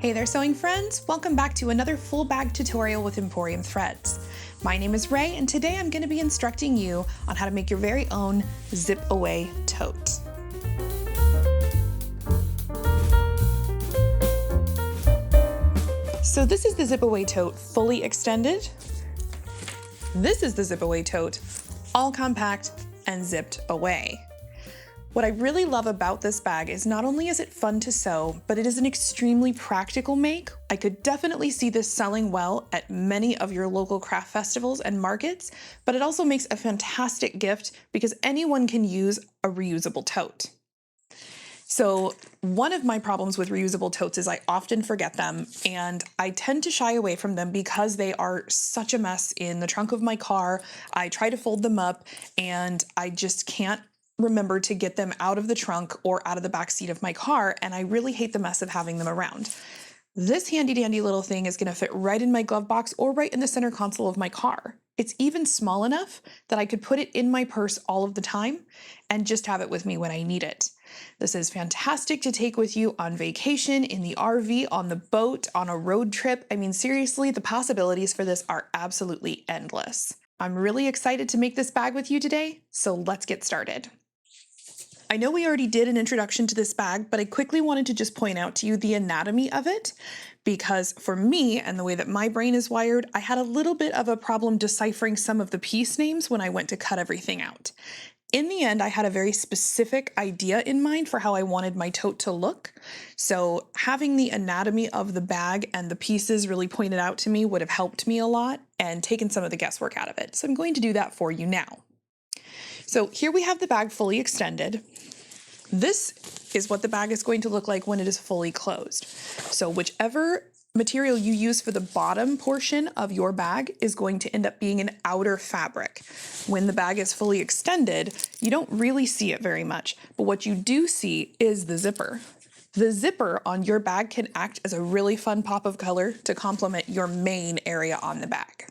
Hey there, sewing friends! Welcome back to another full bag tutorial with Emporium Threads. My name is Ray, and today I'm going to be instructing you on how to make your very own Zip Away Tote. So this is the Zip Away Tote fully extended. This is the Zip Away Tote all compact and zipped away. What I really love about this bag is not only is it fun to sew, but it is an extremely practical make. I could definitely see this selling well at many of your local craft festivals and markets, but it also makes a fantastic gift because anyone can use a reusable tote. So one of my problems with reusable totes is I often forget them, and I tend to shy away from them because they are such a mess in the trunk of my car. I try to fold them up and I just can't remember to get them out of the trunk or out of the back seat of my car, and I really hate the mess of having them around. This handy dandy little thing is going to fit right in my glove box or right in the center console of my car. It's even small enough that I could put it in my purse all of the time and just have it with me when I need it. This is fantastic to take with you on vacation, in the RV, on the boat, on a road trip. I mean, seriously, the possibilities for this are absolutely endless. I'm really excited to make this bag with you today, so let's get started. I know we already did an introduction to this bag, but I quickly wanted to just point out to you the anatomy of it, because for me and the way that my brain is wired, I had a little bit of a problem deciphering some of the piece names when I went to cut everything out. In the end, I had a very specific idea in mind for how I wanted my tote to look. So having the anatomy of the bag and the pieces really pointed out to me would have helped me a lot and taken some of the guesswork out of it. So I'm going to do that for you now. So here we have the bag fully extended. This is what the bag is going to look like when it is fully closed. So whichever material you use for the bottom portion of your bag is going to end up being an outer fabric. When the bag is fully extended, you don't really see it very much, but what you do see is the zipper. The zipper on your bag can act as a really fun pop of color to complement your main area on the bag.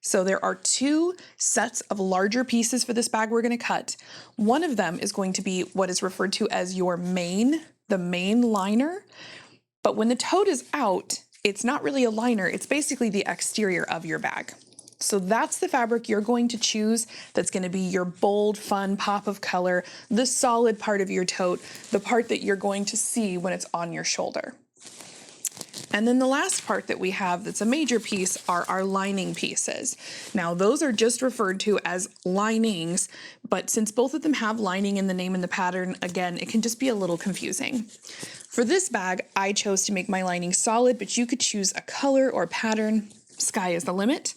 So there are two sets of larger pieces for this bag we're going to cut. One of them is going to be what is referred to as your main, the main liner. But when the tote is out, it's not really a liner, it's basically the exterior of your bag. So that's the fabric you're going to choose that's going to be your bold, fun pop of color, the solid part of your tote, the part that you're going to see when it's on your shoulder. And then the last part that we have that's a major piece are our lining pieces. Now those are just referred to as linings, but since both of them have lining in the name and the pattern, again, it can just be a little confusing. For this bag, I chose to make my lining solid, but you could choose a color or pattern. Sky is the limit.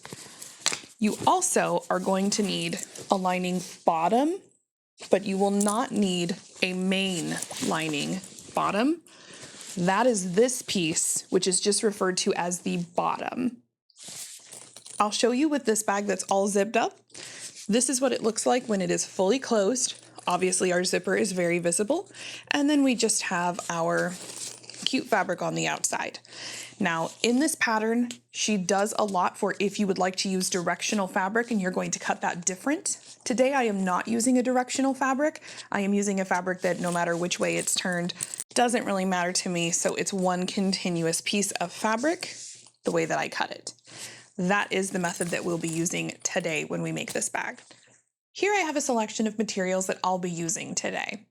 You also are going to need a lining bottom, but you will not need a main lining bottom. That is this piece, which is just referred to as the bottom. I'll show you with this bag that's all zipped up. This is what it looks like when it is fully closed. Obviously our zipper is very visible. And then we just have our cute fabric on the outside. Now in this pattern, she does a lot for if you would like to use directional fabric and you're going to cut that different. Today I am not using a directional fabric. I am using a fabric that no matter which way it's turned, doesn't really matter to me. So it's one continuous piece of fabric the way that I cut it. That is the method that we'll be using today when we make this bag. Here I have a selection of materials that I'll be using today.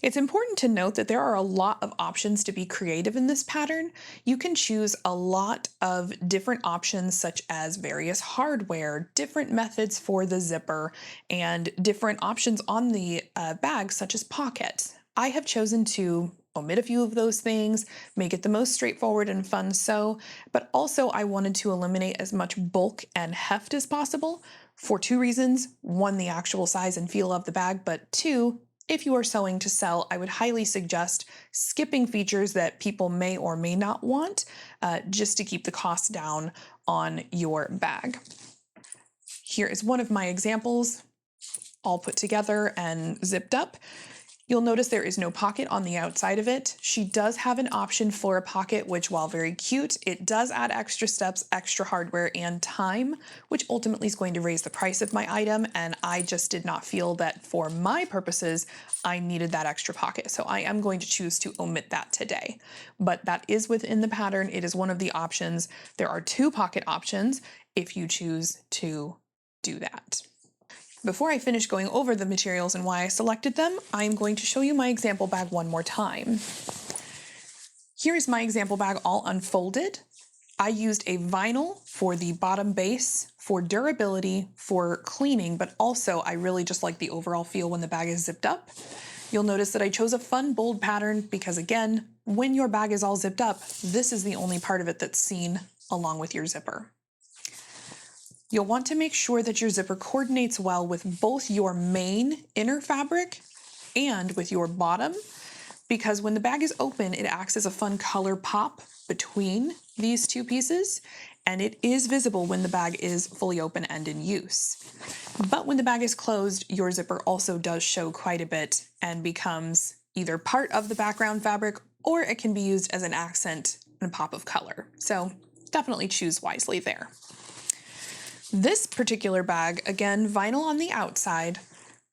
It's important to note that there are a lot of options to be creative in this pattern. You can choose a lot of different options such as various hardware, different methods for the zipper, and different options on the bag such as pockets. I have chosen to omit a few of those things, make it the most straightforward and fun sew, but also I wanted to eliminate as much bulk and heft as possible for two reasons. One, the actual size and feel of the bag, but two, if you are sewing to sell, I would highly suggest skipping features that people may or may not want, just to keep the cost down on your bag. Here is one of my examples, all put together and zipped up. You'll notice there is no pocket on the outside of it. She does have an option for a pocket, which, while very cute, it does add extra steps, extra hardware, and time, which ultimately is going to raise the price of my item, and I just did not feel that for my purposes, I needed that extra pocket. So I am going to choose to omit that today. But that is within the pattern. It is one of the options. There are 2 pocket options if you choose to do that. Before I finish going over the materials and why I selected them, I'm going to show you my example bag one more time. Here is my example bag all unfolded. I used a vinyl for the bottom base, for durability, for cleaning, but also I really just like the overall feel when the bag is zipped up. You'll notice that I chose a fun, bold pattern because, again, when your bag is all zipped up, this is the only part of it that's seen along with your zipper. You'll want to make sure that your zipper coordinates well with both your main inner fabric and with your bottom, because when the bag is open, it acts as a fun color pop between these 2 pieces, and it is visible when the bag is fully open and in use. But when the bag is closed, your zipper also does show quite a bit and becomes either part of the background fabric, or it can be used as an accent and a pop of color. So definitely choose wisely there. This particular bag, again, vinyl on the outside,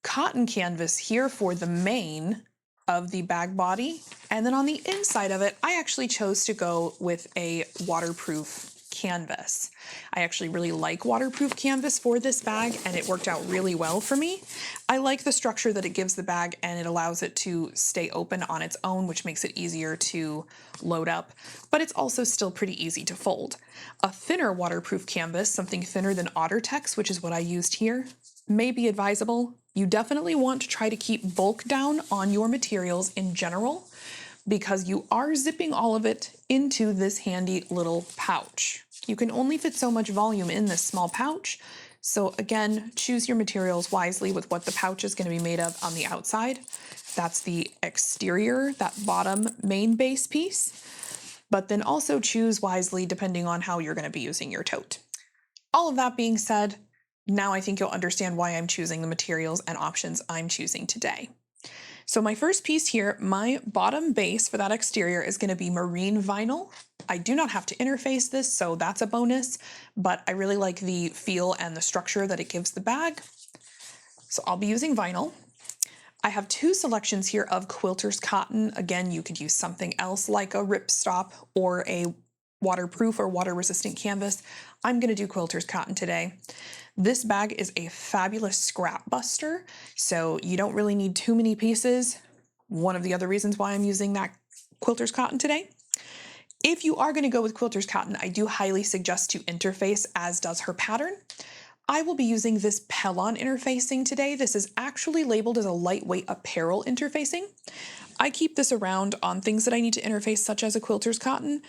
cotton canvas here for the main of the bag body, and then on the inside of it, I actually chose to go with a waterproof canvas. I actually really like waterproof canvas for this bag, and it worked out really well for me. I like the structure that it gives the bag, and it allows it to stay open on its own, which makes it easier to load up, but it's also still pretty easy to fold. A thinner waterproof canvas, something thinner than OtterTex, which is what I used here, may be advisable. You definitely want to try to keep bulk down on your materials in general, because you are zipping all of it into this handy little pouch. You can only fit so much volume in this small pouch, so again, choose your materials wisely with what the pouch is going to be made of on the outside. That's the exterior, that bottom main base piece, but then also choose wisely depending on how you're going to be using your tote. All of that being said, now I think you'll understand why I'm choosing the materials and options I'm choosing today. So my first piece here, my bottom base for that exterior is going to be marine vinyl. I do not have to interface this, so that's a bonus, but I really like the feel and the structure that it gives the bag. So I'll be using vinyl. I have 2 selections here of quilter's cotton. Again, you could use something else like a ripstop or a waterproof or water resistant canvas. I'm going to do quilter's cotton today. This bag is a fabulous scrap buster, so you don't really need too many pieces. One of the other reasons why I'm using that quilter's cotton today. If you are going to go with quilter's cotton, I do highly suggest to interface, as does her pattern. I will be using this Pellon interfacing today. This is actually labeled as a lightweight apparel interfacing. I keep this around on things that I need to interface, such as a quilter's cotton,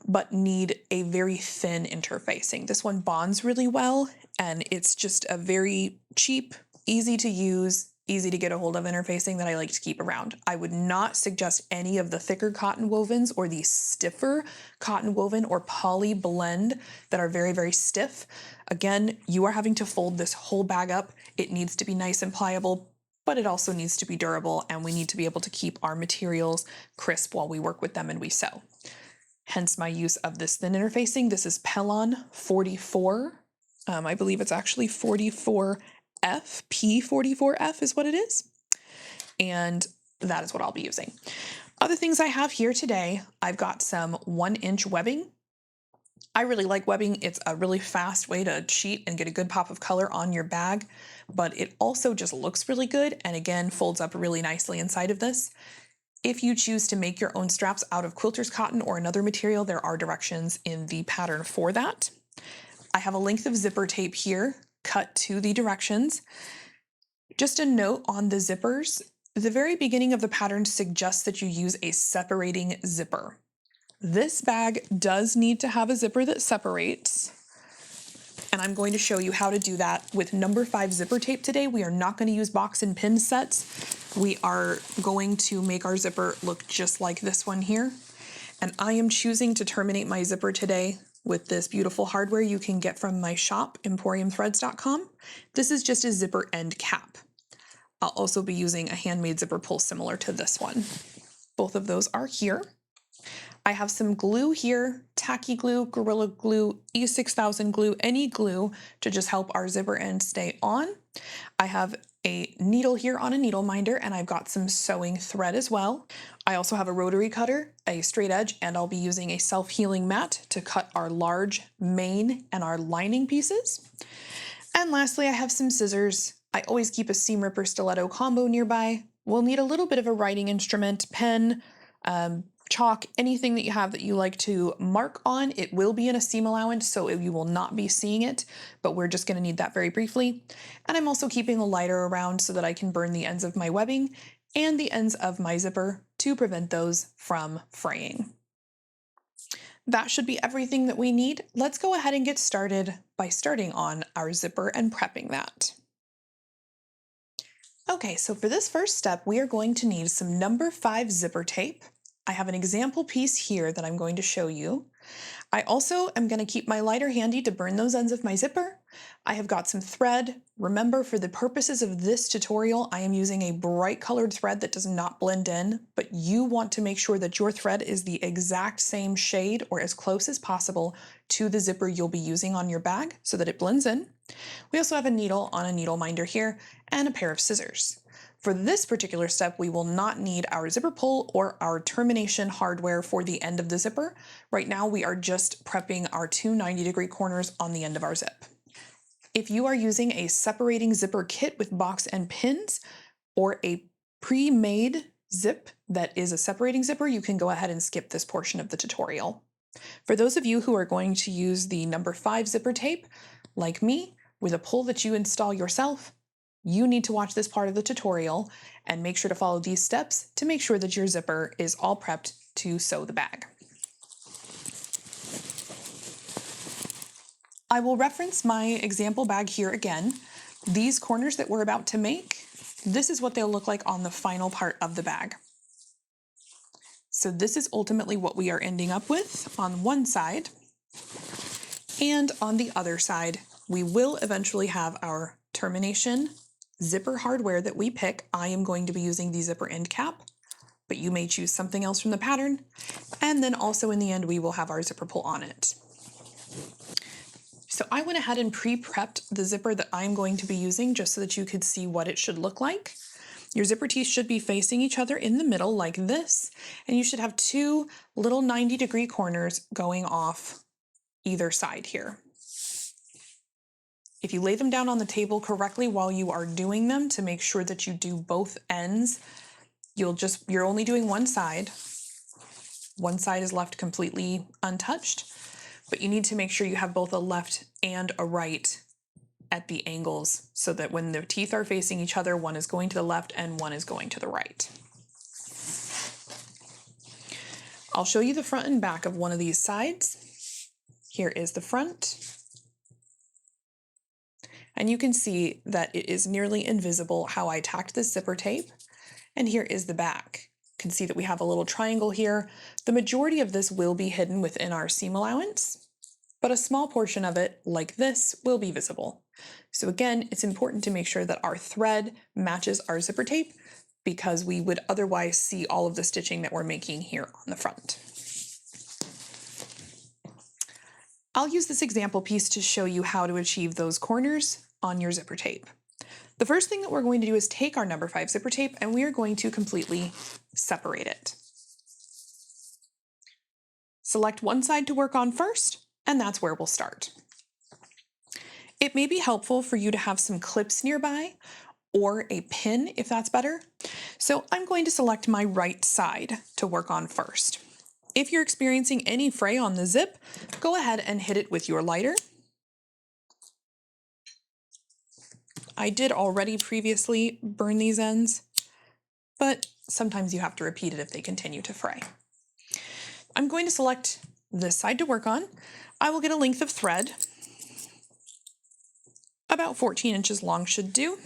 but need a very thin interfacing. This one bonds really well, and it's just a very cheap, easy to use, easy to get a hold of interfacing that I like to keep around. I would not suggest any of the thicker cotton wovens or the stiffer cotton woven or poly blend that are very, very stiff. Again, you are having to fold this whole bag up. It needs to be nice and pliable, but it also needs to be durable, and we need to be able to keep our materials crisp while we work with them and we sew. Hence my use of this thin interfacing. This is Pellon 44. I believe it's actually 44F, P44F is what it is. And that is what I'll be using. Other things I have here today, I've got some 1-inch webbing. I really like webbing. It's a really fast way to cheat and get a good pop of color on your bag, but it also just looks really good and again folds up really nicely inside of this. If you choose to make your own straps out of quilter's cotton or another material, there are directions in the pattern for that. I have a length of zipper tape here cut to the directions. Just a note on the zippers, the very beginning of the pattern suggests that you use a separating zipper. This bag does need to have a zipper that separates, and I'm going to show you how to do that with number 5 zipper tape today. We are not going to use box and pin sets. We are going to make our zipper look just like this one here. And I am choosing to terminate my zipper today with this beautiful hardware you can get from my shop, emporiumthreads.com. This is just a zipper end cap. I'll also be using a handmade zipper pull similar to this one. Both of those are here. I have some glue here, tacky glue, Gorilla Glue, E6000 glue, any glue to just help our zipper end stay on. I have a needle here on a needle minder, and I've got some sewing thread as well. I also have a rotary cutter, a straight edge, and I'll be using a self-healing mat to cut our large main and our lining pieces. And lastly, I have some scissors. I always keep a seam ripper stiletto combo nearby. We'll need a little bit of a writing instrument, pen, chalk, anything that you have that you like to mark on. It will be in a seam allowance, so you will not be seeing it, but we're just gonna need that very briefly. And I'm also keeping a lighter around so that I can burn the ends of my webbing and the ends of my zipper to prevent those from fraying. That should be everything that we need. Let's go ahead and get started by starting on our zipper and prepping that. Okay, so for this first step, we are going to need some number 5 zipper tape. I have an example piece here that I'm going to show you. I also am going to keep my lighter handy to burn those ends of my zipper. I have got some thread. Remember, for the purposes of this tutorial, I am using a bright colored thread that does not blend in, but you want to make sure that your thread is the exact same shade or as close as possible to the zipper you'll be using on your bag so that it blends in. We also have a needle on a needle minder here and a pair of scissors. For this particular step, we will not need our zipper pull or our termination hardware for the end of the zipper. Right now, we are just prepping our two 90-degree corners on the end of our zip. If you are using a separating zipper kit with box and pins or a pre-made zip that is a separating zipper, you can go ahead and skip this portion of the tutorial. For those of you who are going to use the number 5 zipper tape, like me, with a pull that you install yourself, you need to watch this part of the tutorial and make sure to follow these steps to make sure that your zipper is all prepped to sew the bag. I will reference my example bag here again. These corners that we're about to make, this is what they'll look like on the final part of the bag. So this is ultimately what we are ending up with on one side, and on the other side, we will eventually have our termination zipper hardware that we pick. I am going to be using the zipper end cap, but you may choose something else from the pattern. And then also in the end, we will have our zipper pull on it. So I went ahead and pre-prepped the zipper that I'm going to be using just so that you could see what it should look like. Your zipper teeth should be facing each other in the middle like this, and you should have two little 90-degree corners going off either side here. If you lay them down on the table correctly while you are doing them to make sure that you do both ends, you're only doing one side. One side is left completely untouched, but you need to make sure you have both a left and a right at the angles so that when the teeth are facing each other, one is going to the left and one is going to the right. I'll show you the front and back of one of these sides. Here is the front. And you can see that it is nearly invisible how I tacked this zipper tape. And here is the back. You can see that we have a little triangle here. The majority of this will be hidden within our seam allowance, but a small portion of it, like this, will be visible. So again, it's important to make sure that our thread matches our zipper tape because we would otherwise see all of the stitching that we're making here on the front. I'll use this example piece to show you how to achieve those corners on your zipper tape. The first thing that we're going to do is take our number 5 zipper tape and we are going to completely separate it. Select one side to work on first, and that's where we'll start. It may be helpful for you to have some clips nearby or a pin if that's better. So I'm going to select my right side to work on first. If you're experiencing any fray on the zip, go ahead and hit it with your lighter. I did already previously burn these ends, but sometimes you have to repeat it if they continue to fray. I'm going to select this side to work on. I will get a length of thread. About 14 inches long should do.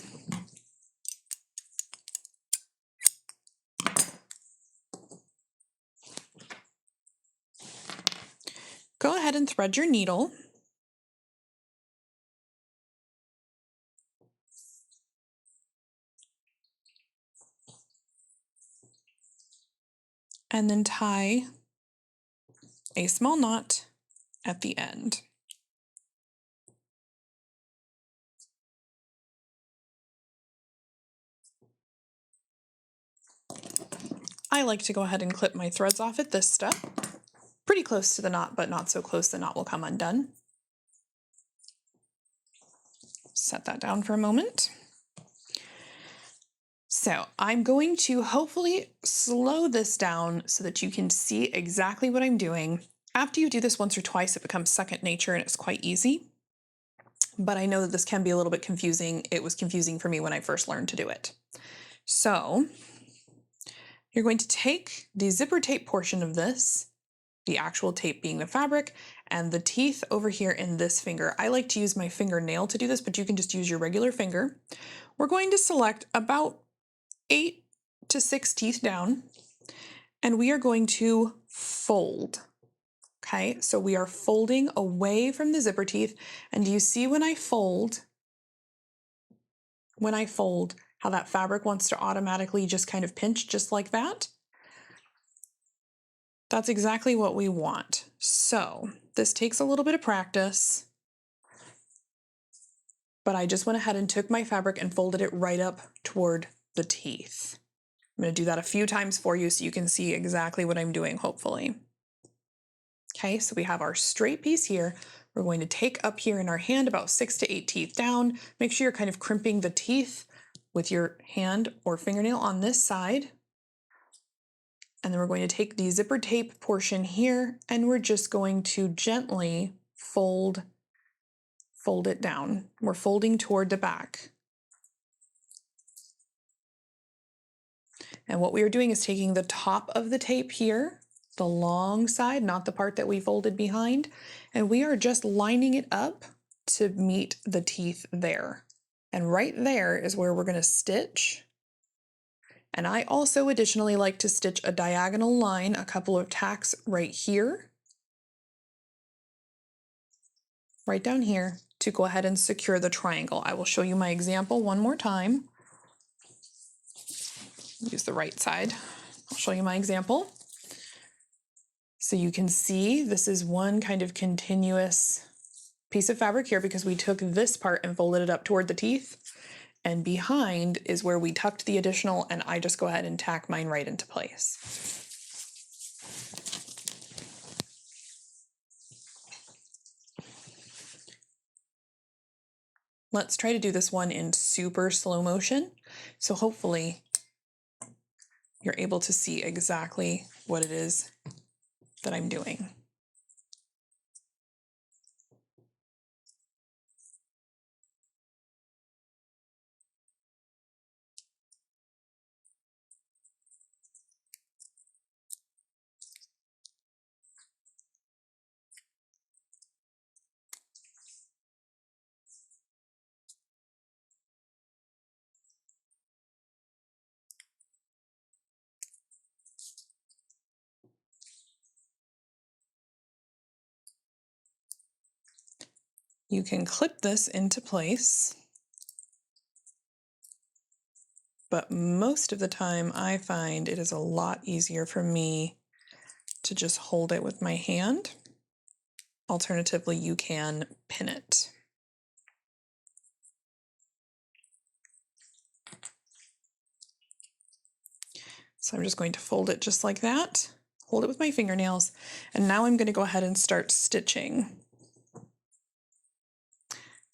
Go ahead and thread your needle. and then tie a small knot at the end. I like to go ahead and clip my threads off at this step. Pretty close to the knot, but not so close the knot will come undone. Set that down for a moment. So I'm going to hopefully slow this down so that you can see exactly what I'm doing. After you do this once or twice, it becomes second nature and it's quite easy. But I know that this can be a little bit confusing. It was confusing for me when I first learned to do it. So you're going to take the zipper tape portion of this, the actual tape being the fabric, and the teeth over here in this finger. I like to use my fingernail to do this, but you can just use your regular finger. We're going to select about 8 to 6 teeth down, and we are going to fold. Okay, so we are folding away from the zipper teeth, and do you see when I fold, how that fabric wants to automatically just kind of pinch just like that? That's exactly what we want. So this takes a little bit of practice, but I just went ahead and took my fabric and folded it right up toward the teeth. I'm going to do that a few times for you so you can see exactly what I'm doing, hopefully. Okay, so we have our straight piece here. We're going to take up here in our hand about 6 to 8 teeth down. Make sure you're kind of crimping the teeth with your hand or fingernail on this side. And then we're going to take the zipper tape portion here and we're just going to gently fold it down. We're folding toward the back. And what we are doing is taking the top of the tape here, the long side, not the part that we folded behind, and we are just lining it up to meet the teeth there. And right there is where we're going to stitch. And I also additionally like to stitch a diagonal line, a couple of tacks right here, right down here, to go ahead and secure the triangle. I will show you my example one more time. Use the right side. I'll show you my example. So you can see this is one kind of continuous piece of fabric here because we took this part and folded it up toward the teeth. And behind is where we tucked the additional, and I just go ahead and tack mine right into place. Let's try to do this one in super slow motion. So hopefully you're able to see exactly what it is that I'm doing. You can clip this into place, but most of the time I find it is a lot easier for me to just hold it with my hand. Alternatively, you can pin it. So I'm just going to fold it just like that, hold it with my fingernails, and now I'm going to go ahead and start stitching.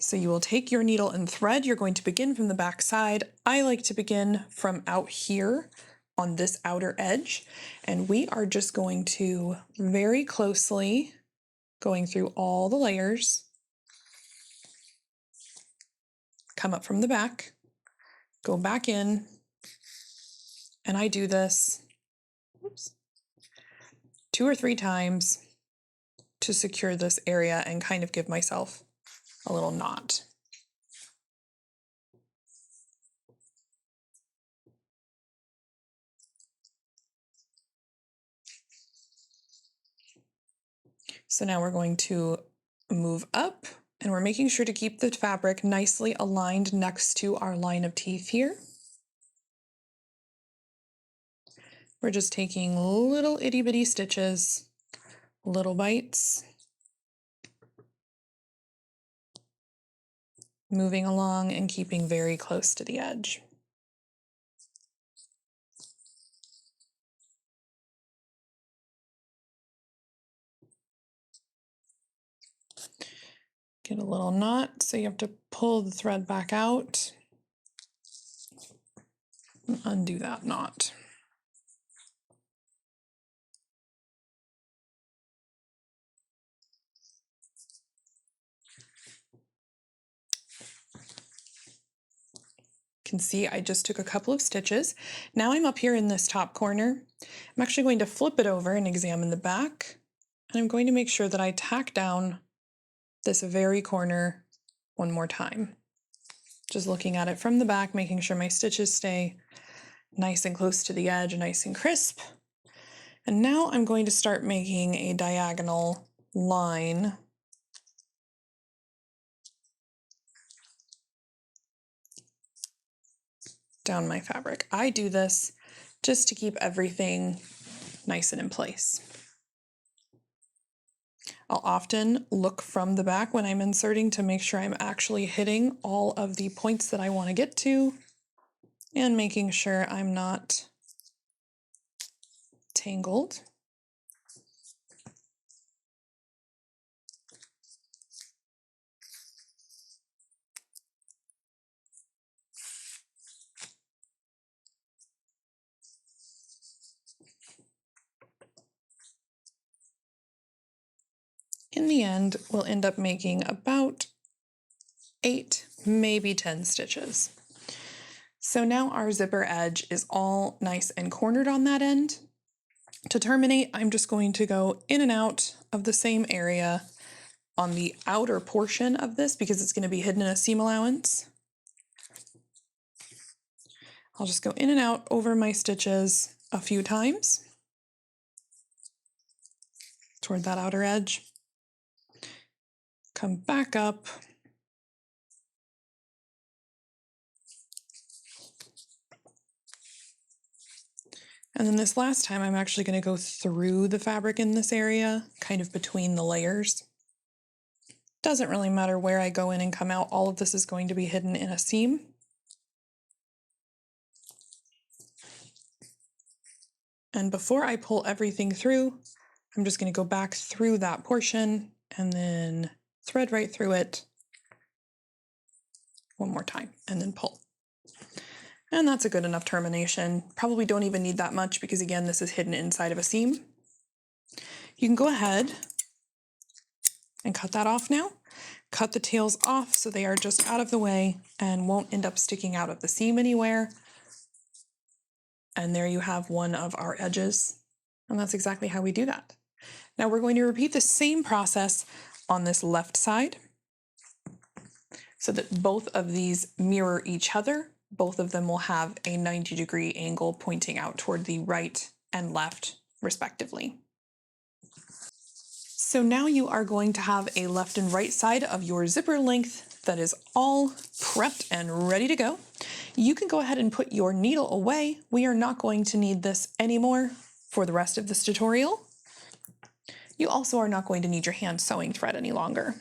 So you will take your needle and thread. You're going to begin from the back side. I like to begin from out here on this outer edge, and we are just going to very closely going through all the layers, come up from the back, go back in, and I do this 2 or 3 times to secure this area and kind of give myself a little knot. So now we're going to move up, and we're making sure to keep the fabric nicely aligned next to our line of teeth here. We're just taking little itty bitty stitches, little bites, moving along and keeping very close to the edge. Get a little knot, so you have to pull the thread back out and undo that knot. You can see I just took a couple of stitches. Now I'm up here in this top corner. I'm actually going to flip it over and examine the back. And I'm going to make sure that I tack down this very corner one more time. Just looking at it from the back, making sure my stitches stay nice and close to the edge, nice and crisp. And now I'm going to start making a diagonal line down my fabric. I do this just to keep everything nice and in place. I'll often look from the back when I'm inserting to make sure I'm actually hitting all of the points that I want to get to and making sure I'm not tangled. In the end, we'll end up making about 8, maybe 10 stitches. So now our zipper edge is all nice and cornered on that end. To terminate, I'm just going to go in and out of the same area on the outer portion of this because it's going to be hidden in a seam allowance. I'll just go in and out over my stitches a few times toward that outer edge. Come back up. And then this last time, I'm actually going to go through the fabric in this area, kind of between the layers. Doesn't really matter where I go in and come out, all of this is going to be hidden in a seam. And before I pull everything through, I'm just going to go back through that portion and then thread right through it one more time and then pull. And that's a good enough termination. Probably don't even need that much because again, this is hidden inside of a seam. You can go ahead and cut that off now. Cut the tails off so they are just out of the way and won't end up sticking out of the seam anywhere. And there you have one of our edges. And that's exactly how we do that. Now we're going to repeat the same process on this left side so that both of these mirror each other. Both of them will have a 90-degree angle pointing out toward the right and left, respectively. So now you are going to have a left and right side of your zipper length that is all prepped and ready to go. You can go ahead and put your needle away. We are not going to need this anymore for the rest of this tutorial. You also are not going to need your hand sewing thread any longer.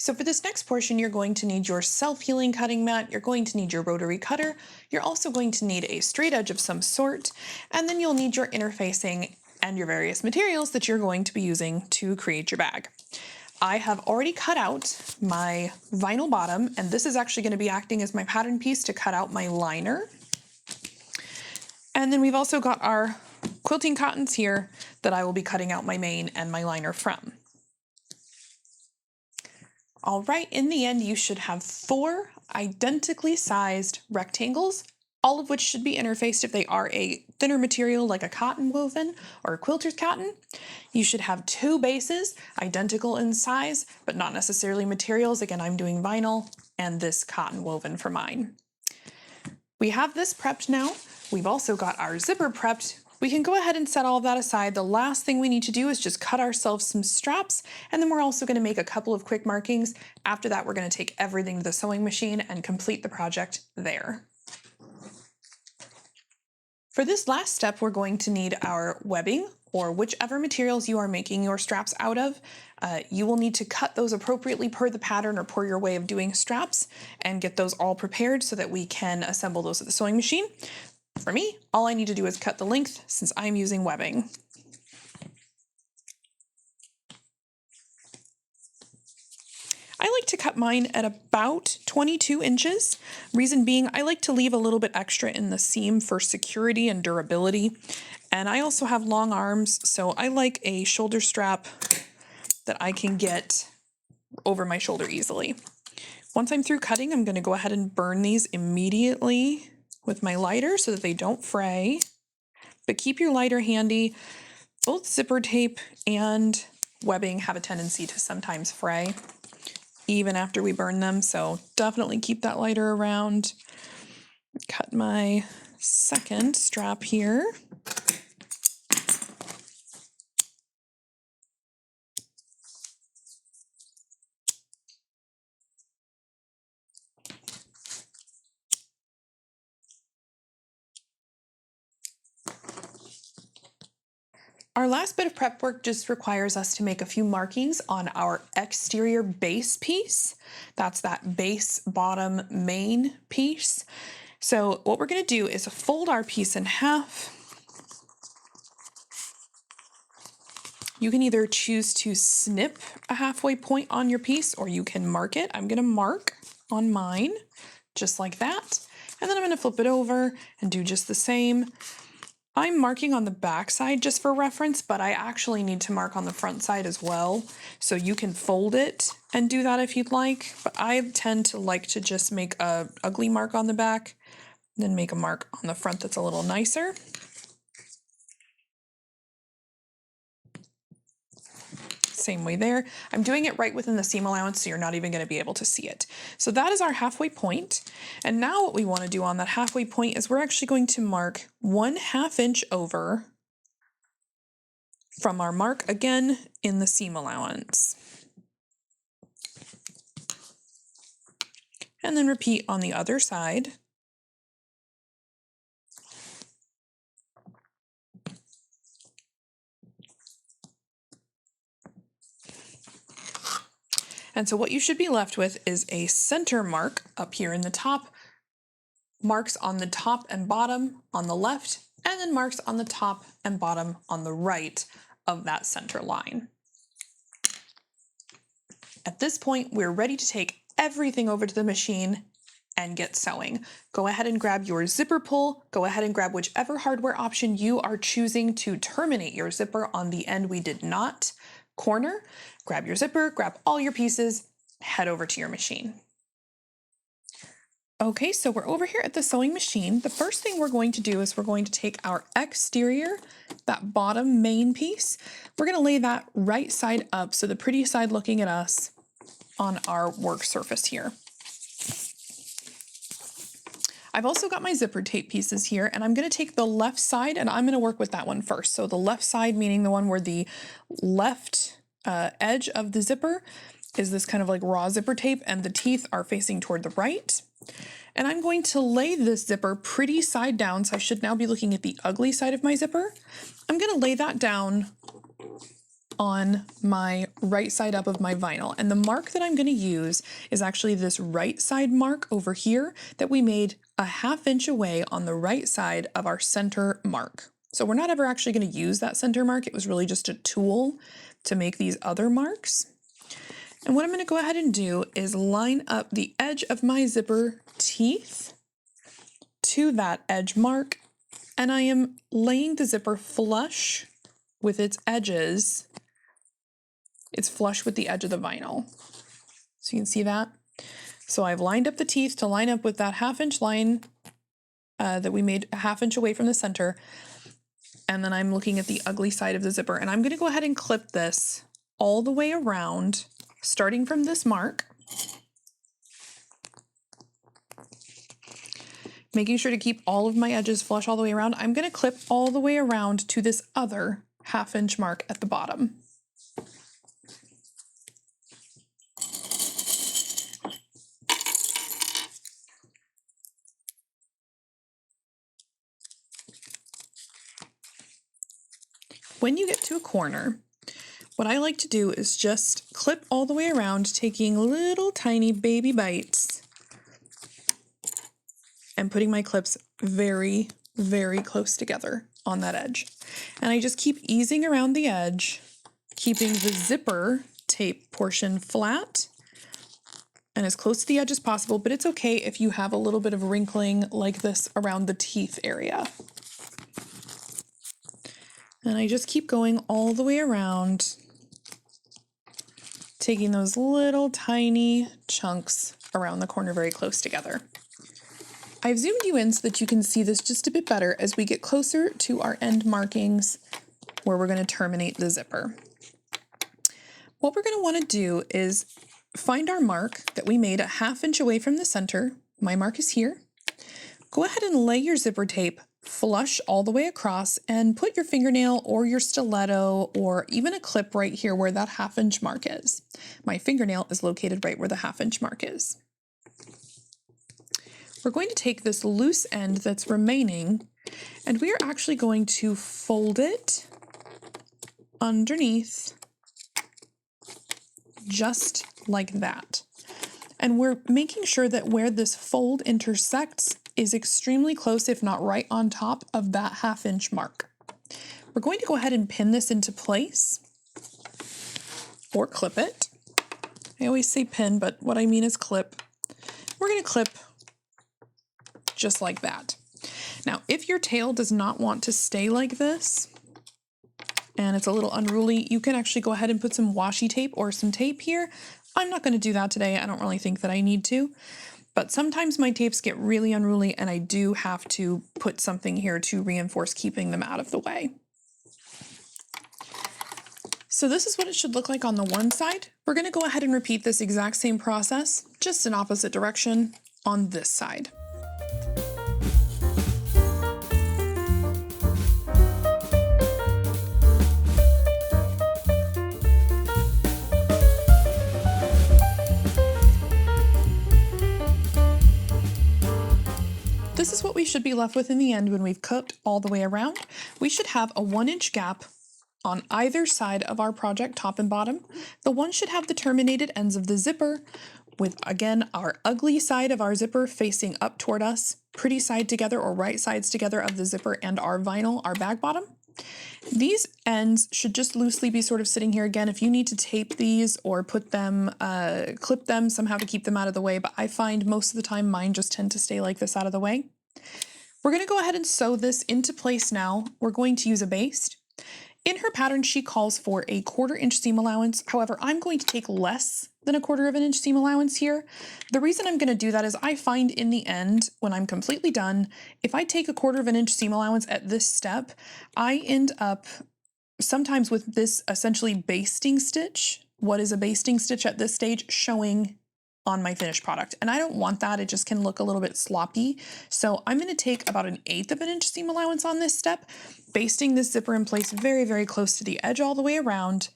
So for this next portion, you're going to need your self-healing cutting mat, you're going to need your rotary cutter, you're also going to need a straight edge of some sort, and then you'll need your interfacing and your various materials that you're going to be using to create your bag. I have already cut out my vinyl bottom, and this is actually going to be acting as my pattern piece to cut out my liner. And then we've also got our quilting cottons here that I will be cutting out my mane and my liner from. All right, in the end, you should have 4 identically sized rectangles, all of which should be interfaced if they are a thinner material like a cotton woven or a quilter's cotton. You should have 2 bases, identical in size, but not necessarily materials. Again, I'm doing vinyl and this cotton woven for mine. We have this prepped now. We've also got our zipper prepped. We can go ahead and set all of that aside. The last thing we need to do is just cut ourselves some straps, and then we're also going to make a couple of quick markings. After that, we're going to take everything to the sewing machine and complete the project there. For this last step, we're going to need our webbing, or whichever materials you are making your straps out of. You will need to cut those appropriately per the pattern or per your way of doing straps and get those all prepared so that we can assemble those at the sewing machine. For me, all I need to do is cut the length since I'm using webbing. I like to cut mine at about 22 inches. Reason being, I like to leave a little bit extra in the seam for security and durability. And I also have long arms, so I like a shoulder strap that I can get over my shoulder easily. Once I'm through cutting, I'm going to go ahead and burn these immediately with my lighter so that they don't fray. But keep your lighter handy. Both zipper tape and webbing have a tendency to sometimes fray even after we burn them, so definitely keep that lighter around. Cut my second strap here. Our last bit of prep work just requires us to make a few markings on our exterior base piece. That's that base bottom main piece. So what we're going to do is fold our piece in half. You can either choose to snip a halfway point on your piece or you can mark it. I'm going to mark on mine just like that. And then I'm going to flip it over and do just the same. I'm marking on the back side just for reference, but I actually need to mark on the front side as well. So you can fold it and do that if you'd like, but I tend to like to just make a ugly mark on the back, then make a mark on the front that's a little nicer. Same way there. I'm doing it right within the seam allowance, so you're not even going to be able to see it. So that is our halfway point. And now what we want to do on that halfway point is we're actually going to mark 1/2 inch over from our mark again in the seam allowance. And then repeat on the other side. And so what you should be left with is a center mark up here in the top, marks on the top and bottom on the left, and then marks on the top and bottom on the right of that center line. At this point, we're ready to take everything over to the machine and get sewing. Go ahead and grab your zipper pull. Go ahead and grab whichever hardware option you are choosing to terminate your zipper on the end we did not corner. Grab your zipper, grab all your pieces, head over to your machine. Okay, so we're over here at the sewing machine. The first thing we're going to do is we're going to take our exterior, that bottom main piece. We're going to lay that right side up, so the pretty side looking at us on our work surface here. I've also got my zipper tape pieces here, and I'm going to take the left side and I'm going to work with that one first. So the left side, meaning the one where the left edge of the zipper is this kind of like raw zipper tape and the teeth are facing toward the right. And I'm going to lay this zipper pretty side down, so I should now be looking at the ugly side of my zipper. I'm going to lay that down on my right side up of my vinyl. And the mark that I'm going to use is actually this right side mark over here that we made 1/2 inch away on the right side of our center mark. So we're not ever actually going to use that center mark. It was really just a tool to make these other marks. And what I'm going to go ahead and do is line up the edge of my zipper teeth to that edge mark, and I am laying the zipper flush with its edges. It's flush with the edge of the vinyl. So you can see that. So I've lined up the teeth to line up with that 1/2 inch line that we made 1/2 inch away from the center. And then I'm looking at the ugly side of the zipper, and I'm going to go ahead and clip this all the way around, starting from this mark, making sure to keep all of my edges flush all the way around. I'm going to clip all the way around to this other 1/2 inch mark at the bottom. When you get to a corner, what I like to do is just clip all the way around, taking little tiny baby bites and putting my clips very, very close together on that edge. And I just keep easing around the edge, keeping the zipper tape portion flat and as close to the edge as possible, but it's okay if you have a little bit of wrinkling like this around the teeth area. And I just keep going all the way around, taking those little tiny chunks around the corner very close together. I've zoomed you in so that you can see this just a bit better as we get closer to our end markings where we're going to terminate the zipper. What we're going to want to do is find our mark that we made a 1/2 inch away from the center. My mark is here. Go ahead and lay your zipper tape flush all the way across and put your fingernail or your stiletto or even a clip right here where that 1/2 inch mark is. My fingernail is located right where the 1/2 inch mark is. We're going to take this loose end that's remaining and we are actually going to fold it underneath just like that. And we're making sure that where this fold intersects is extremely close, if not right on top of that 1/2 inch mark. We're going to go ahead and pin this into place or clip it. I always say pin, but what I mean is clip. We're going to clip just like that. Now, if your tail does not want to stay like this and it's a little unruly, you can actually go ahead and put some washi tape or some tape here. I'm not going to do that today. I don't really think that I need to, but sometimes my tapes get really unruly and I do have to put something here to reinforce keeping them out of the way. So this is what it should look like on the one side. We're going to go ahead and repeat this exact same process, just in opposite direction on this side. This is what we should be left with in the end when we've cooked all the way around. We should have a 1 inch gap on either side of our project, top and bottom. The one should have the terminated ends of the zipper with, again, our ugly side of our zipper facing up toward us, pretty side together or right sides together of the zipper and our vinyl, our bag bottom. These ends should just loosely be sort of sitting here. Again, if you need to tape these or put them, clip them somehow to keep them out of the way, but I find most of the time mine just tend to stay like this out of the way. We're going to go ahead and sew this into place now. We're going to use a baste. In her pattern, she calls for a 1/4 inch seam allowance. However, I'm going to take less than a 1/4 inch seam allowance here. The reason I'm going to do that is I find in the end, when I'm completely done, if I take a 1/4 inch seam allowance at this step, I end up sometimes with this essentially basting stitch. What is a basting stitch at this stage? Showing on my finished product. And I don't want that. It just can look a little bit sloppy. So I'm going to take about 1/8 inch seam allowance on this step, basting this zipper in place very, very close to the edge all the way around.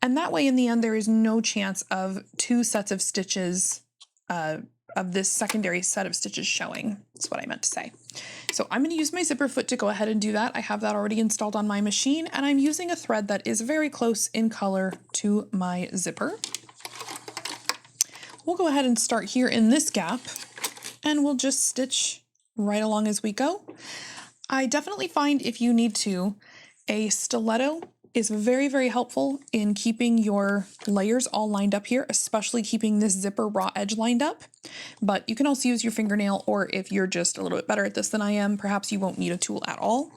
And that way in the end, there is no chance of 2 sets of stitches, of this secondary set of stitches showing. That's what I meant to say. So I'm going to use my zipper foot to go ahead and do that. I have that already installed on my machine, and I'm using a thread that is very close in color to my zipper. We'll go ahead and start here in this gap and we'll just stitch right along as we go. I definitely find if you need to, a stiletto is very, very helpful in keeping your layers all lined up here, especially keeping this zipper raw edge lined up. But you can also use your fingernail, or if you're just a little bit better at this than I am, perhaps you won't need a tool at all.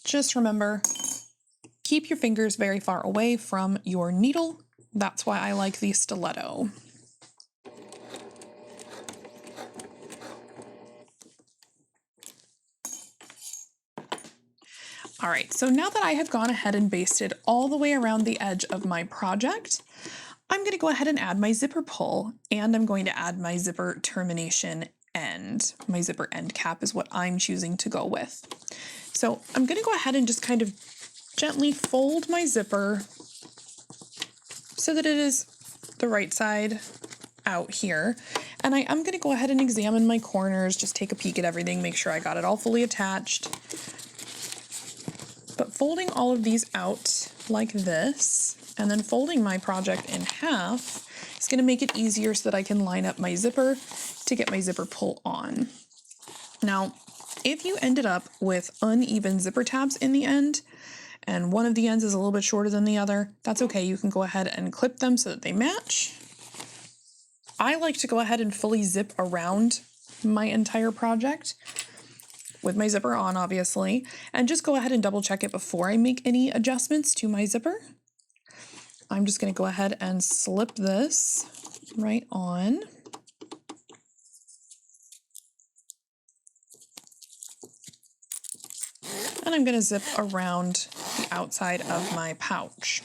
Just remember, keep your fingers very far away from your needle. That's why I like the stiletto. All right, so now that I have gone ahead and basted all the way around the edge of my project, I'm going to go ahead and add my zipper pull, and I'm going to add my zipper termination end. My zipper end cap is what I'm choosing to go with. So I'm going to go ahead and just kind of gently fold my zipper so that it is the right side out here. And I am going to go ahead and examine my corners, just take a peek at everything, make sure I got it all fully attached. But folding all of these out like this, and then folding my project in half is going to make it easier so that I can line up my zipper to get my zipper pull on. Now, if you ended up with uneven zipper tabs in the end, and one of the ends is a little bit shorter than the other, that's okay. You can go ahead and clip them so that they match. I like to go ahead and fully zip around my entire project with my zipper on, obviously, and just go ahead and double check it before I make any adjustments to my zipper. I'm just going to go ahead and slip this right on. And I'm going to zip around the outside of my pouch.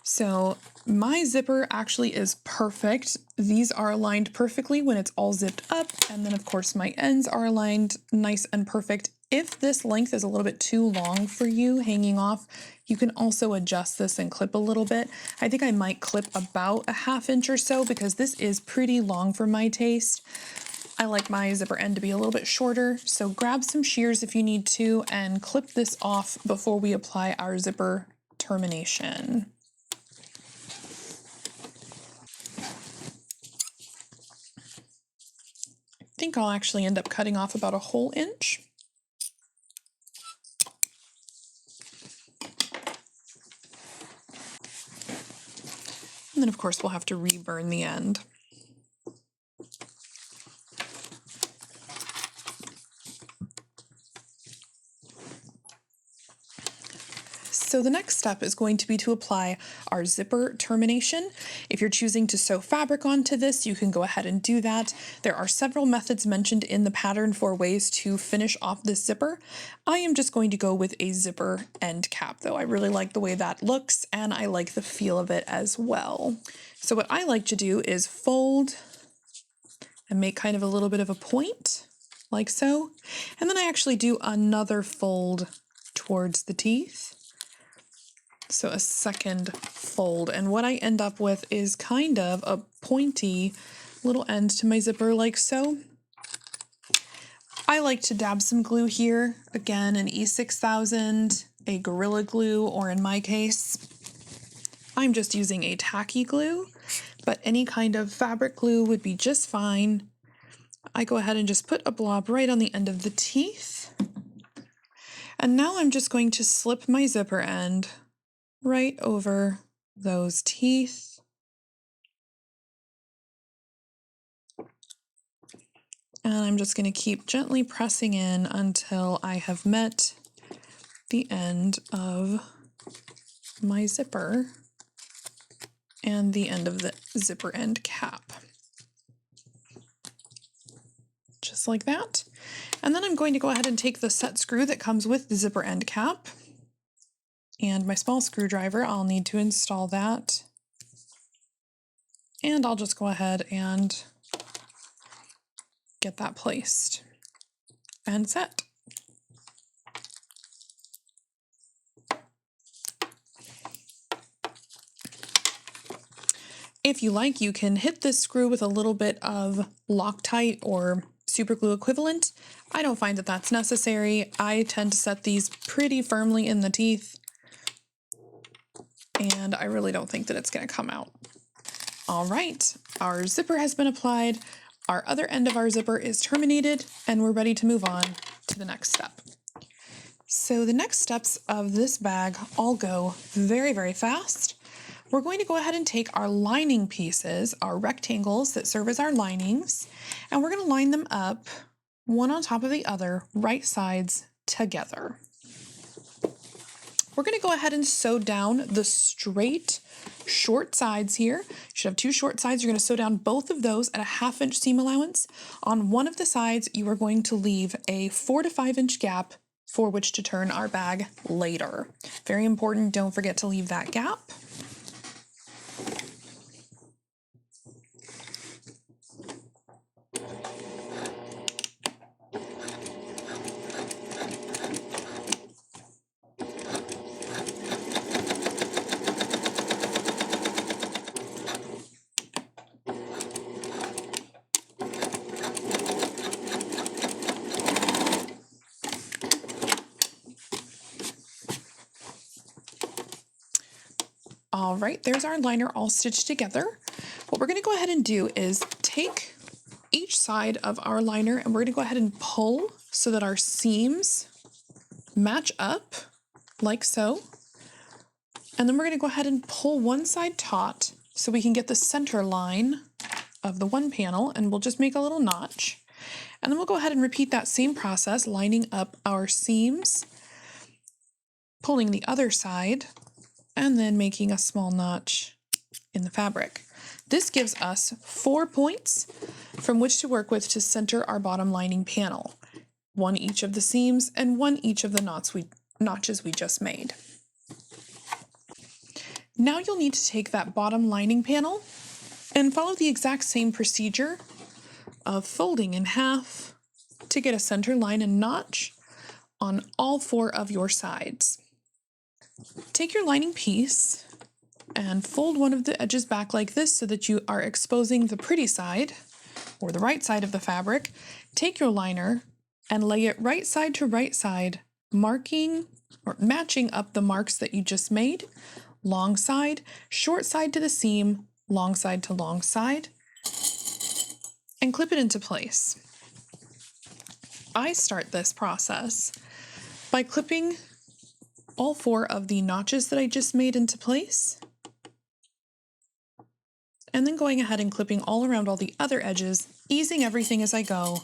So my zipper actually is perfect. These are aligned perfectly when it's all zipped up. And then of course my ends are aligned nice and perfect. If this length is a little bit too long for you hanging off, you can also adjust this and clip a little bit. I think I might clip about a ½ inch or so because this is pretty long for my taste. I like my zipper end to be a little bit shorter, so grab some shears if you need to and clip this off before we apply our zipper termination. I think I'll actually end up cutting off about a whole inch. And then of course we'll have to reburn the end. So the next step is going to be to apply our zipper termination. If you're choosing to sew fabric onto this, you can go ahead and do that. There are several methods mentioned in the pattern for ways to finish off this zipper. I am just going to go with a zipper end cap though. I really like the way that looks and I like the feel of it as well. So what I like to do is fold and make kind of a little bit of a point like so. And then I actually do another fold towards the teeth. So a second fold, and what I end up with is kind of a pointy little end to my zipper like so. I like to dab some glue here, again an E6000, a Gorilla Glue, or in my case, I'm just using a tacky glue, but any kind of fabric glue would be just fine. I go ahead and just put a blob right on the end of the teeth. And now I'm just going to slip my zipper end right over those teeth. And I'm just going to keep gently pressing in until I have met the end of my zipper and the end of the zipper end cap. Just like that. And then I'm going to go ahead and take the set screw that comes with the zipper end cap and my small screwdriver. I'll need to install that. And I'll just go ahead and get that placed and set. If you like, you can hit this screw with a little bit of Loctite or super glue equivalent. I don't find that that's necessary. I tend to set these pretty firmly in the teeth, and I really don't think that it's going to come out. All right, our zipper has been applied, our other end of our zipper is terminated, and we're ready to move on to the next step. So the next steps of this bag all go very, very fast. We're going to go ahead and take our lining pieces, our rectangles that serve as our linings, and we're going to line them up one on top of the other, right sides together. We're going to go ahead and sew down the straight short sides here. You should have two short sides. You're going to sew down both of those at a ½ inch seam allowance. On one of the sides, you are going to leave a 4 to 5 inch gap for which to turn our bag later. Very important, don't forget to leave that gap. All right, there's our liner all stitched together. What we're going to go ahead and do is take each side of our liner and we're going to go ahead and pull so that our seams match up like so. And then we're going to go ahead and pull one side taut so we can get the center line of the one panel, and we'll just make a little notch. And then we'll go ahead and repeat that same process, lining up our seams, pulling the other side, and then making a small notch in the fabric. This gives us 4 points from which to work with to center our bottom lining panel. 1 each of the seams and 1 each of the notches we just made. Now you'll need to take that bottom lining panel and follow the exact same procedure of folding in half to get a center line and notch on all 4 of your sides. Take your lining piece and fold one of the edges back like this so that you are exposing the pretty side or the right side of the fabric. Take your liner and lay it right side to right side, marking or matching up the marks that you just made. Long side, short side to the seam, long side to long side, and clip it into place. I start this process by clipping all 4 of the notches that I just made into place, and then going ahead and clipping all around all the other edges, easing everything as I go,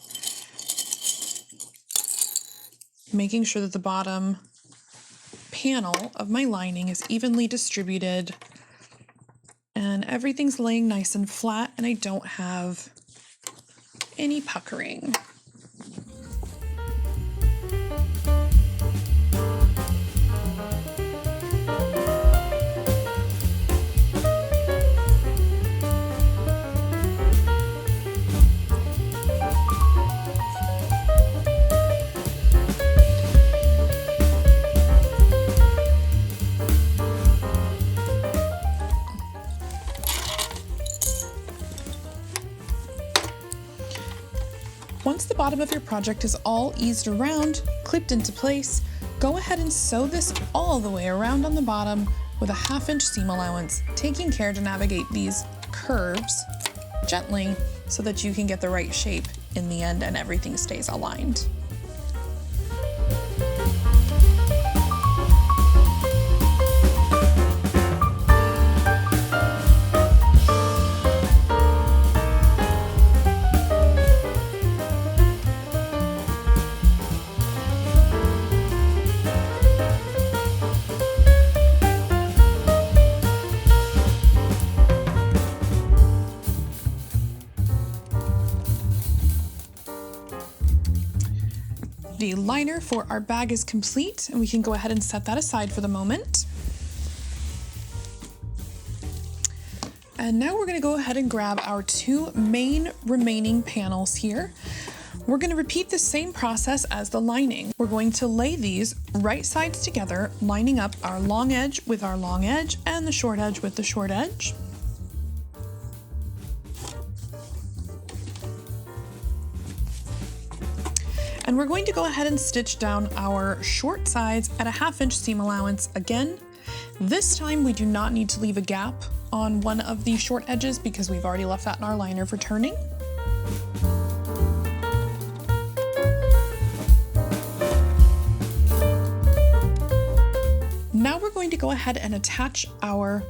making sure that the bottom panel of my lining is evenly distributed and everything's laying nice and flat and I don't have any puckering. Once the bottom of your project is all eased around, clipped into place, go ahead and sew this all the way around on the bottom with a 1/2 inch seam allowance, taking care to navigate these curves gently so that you can get the right shape in the end and everything stays aligned. The liner for our bag is complete and we can go ahead and set that aside for the moment. And now we're going to go ahead and grab our 2 main remaining panels here. We're going to repeat the same process as the lining. We're going to lay these right sides together, lining up our long edge with our long edge and the short edge with the short edge. And we're going to go ahead and stitch down our short sides at a 1/2 inch seam allowance again. This time we do not need to leave a gap on one of the short edges because we've already left that in our liner for turning. Now we're going to go ahead and attach our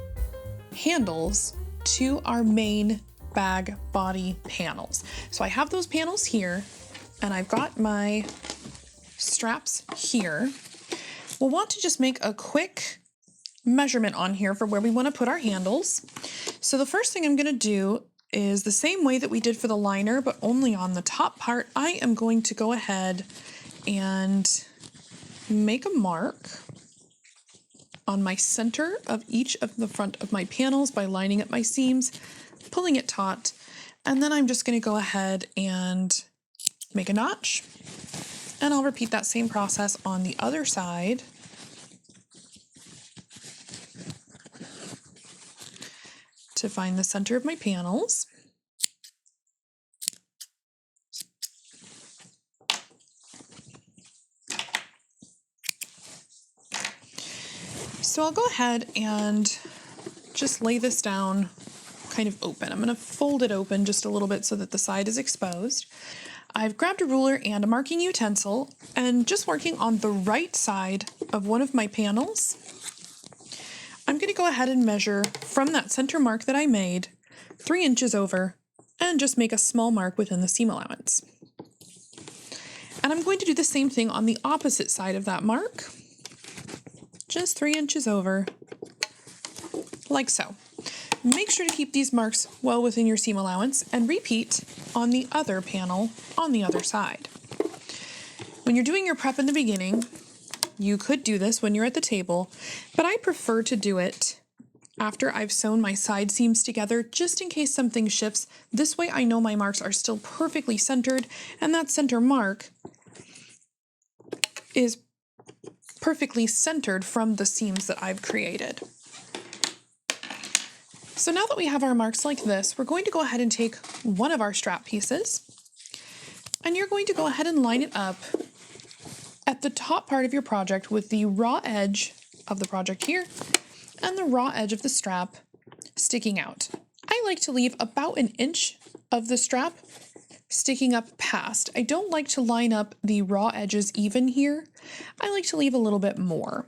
handles to our main bag body panels. So I have those panels here and I've got my straps here. We'll want to just make a quick measurement on here for where we want to put our handles. So the first thing I'm going to do is the same way that we did for the liner, but only on the top part. I am going to go ahead and make a mark on my center of each of the front of my panels by lining up my seams, pulling it taut, and then I'm just going to go ahead and make a notch, and I'll repeat that same process on the other side. To find the center of my panels. So I'll go ahead and just lay this down kind of open. I'm going to fold it open just a little bit so that the side is exposed. I've grabbed a ruler and a marking utensil and just working on the right side of one of my panels. I'm going to go ahead and measure from that center mark that I made 3 inches over and just make a small mark within the seam allowance. And I'm going to do the same thing on the opposite side of that mark, just 3 inches over, like so. Make sure to keep these marks well within your seam allowance and repeat on the other panel on the other side. When you're doing your prep in the beginning, you could do this when you're at the table, but I prefer to do it after I've sewn my side seams together, just in case something shifts. This way I know my marks are still perfectly centered, and that center mark is perfectly centered from the seams that I've created. So now that we have our marks like this, we're going to go ahead and take one of our strap pieces, and you're going to go ahead and line it up at the top part of your project with the raw edge of the project here and the raw edge of the strap sticking out. I like to leave about 1 inch of the strap sticking up past. I don't like to line up the raw edges even here. I like to leave a little bit more.